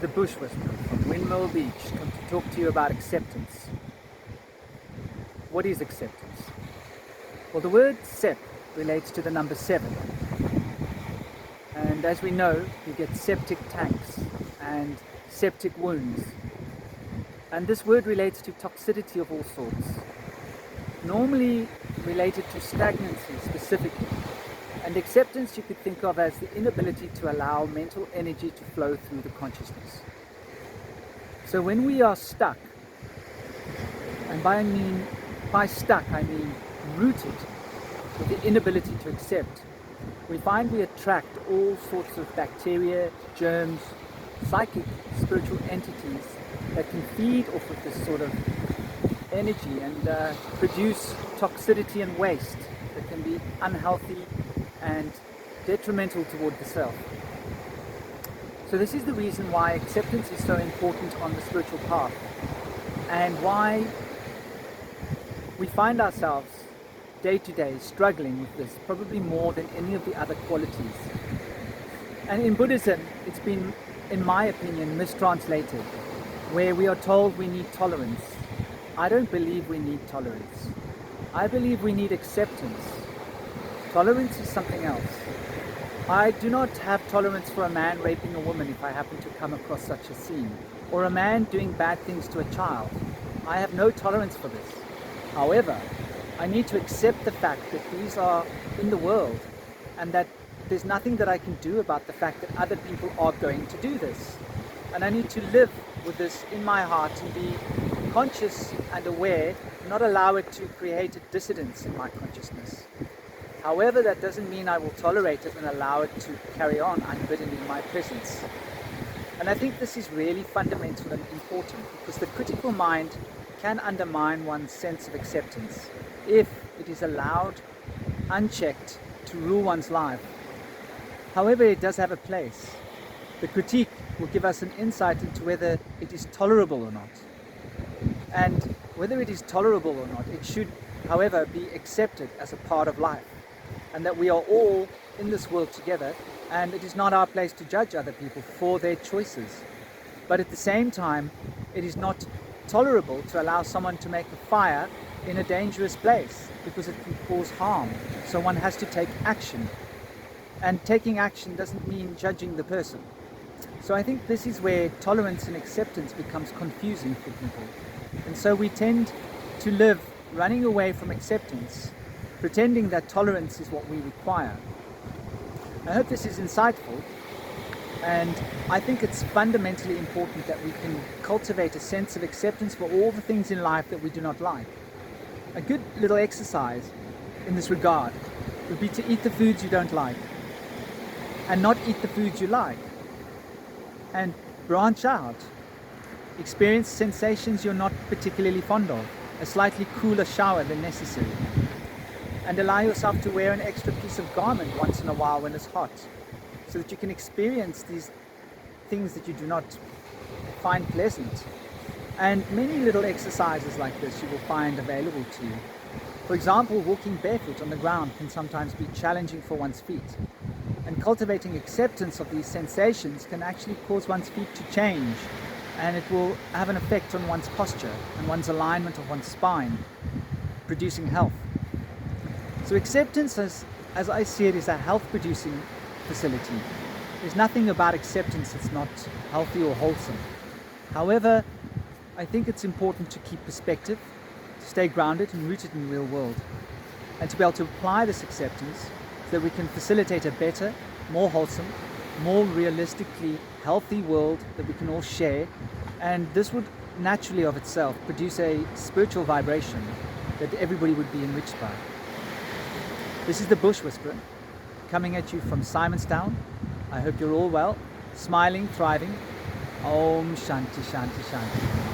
the Bush Whisperer from Windmill Beach, come to talk to you about acceptance. What is acceptance? Well, the word sep relates to the number 7. And as we know, you get septic tanks and septic wounds. And this word relates to toxicity of all sorts, normally related to stagnancy specifically. And acceptance you could think of as the inability to allow mental energy to flow through the consciousness. So when we are stuck, and by stuck I mean rooted with the inability to accept, we find we attract all sorts of bacteria, germs, psychic, spiritual entities that can feed off of this sort of energy and produce toxicity and waste that can be unhealthy and detrimental toward the self. So this is the reason why acceptance is so important on the spiritual path, and why we find ourselves day to day struggling with this, probably more than any of the other qualities. And in Buddhism, it's been, in my opinion, mistranslated, where we are told we need tolerance. I don't believe we need tolerance. I believe we need acceptance. Tolerance is something else. I do not have tolerance for a man raping a woman if I happen to come across such a scene, or a man doing bad things to a child. I have no tolerance for this. However, I need to accept the fact that these are in the world, and that there's nothing that I can do about the fact that other people are going to do this. And I need to live with this in my heart and be conscious and aware, not allow it to create a dissidence in my consciousness. However, that doesn't mean I will tolerate it and allow it to carry on unbidden in my presence. And I think this is really fundamental and important, because the critical mind can undermine one's sense of acceptance if it is allowed, unchecked, to rule one's life. However, it does have a place. The critique will give us an insight into whether it is tolerable or not. And whether it is tolerable or not, it should, however, be accepted as a part of life, and that we are all in this world together, and it is not our place to judge other people for their choices. But at the same time, it is not tolerable to allow someone to make a fire in a dangerous place, because it can cause harm. So one has to take action. And taking action doesn't mean judging the person. So I think this is where tolerance and acceptance becomes confusing for people. And so we tend to live running away from acceptance, pretending that tolerance is what we require. I hope this is insightful, and I think it's fundamentally important that we can cultivate a sense of acceptance for all the things in life that we do not like. A good little exercise in this regard would be to eat the foods you don't like, and not eat the foods you like, and branch out. Experience sensations you're not particularly fond of, a slightly cooler shower than necessary, and allow yourself to wear an extra piece of garment once in a while when it's hot, so that you can experience these things that you do not find pleasant. And many little exercises like this you will find available to you. For example, walking barefoot on the ground can sometimes be challenging for one's feet, and cultivating acceptance of these sensations can actually cause one's feet to change, and it will have an effect on one's posture and one's alignment of one's spine, producing health. So acceptance, as I see it, is a health-producing facility. There's nothing about acceptance that's not healthy or wholesome. However, I think it's important to keep perspective, to stay grounded and rooted in the real world, and to be able to apply this acceptance so that we can facilitate a better, more wholesome, more realistically healthy world that we can all share. And this would naturally of itself produce a spiritual vibration that everybody would be enriched by. This is the Bush Whisperer, coming at you from Simonstown. I hope you're all well, smiling, thriving. Om Shanti Shanti Shanti.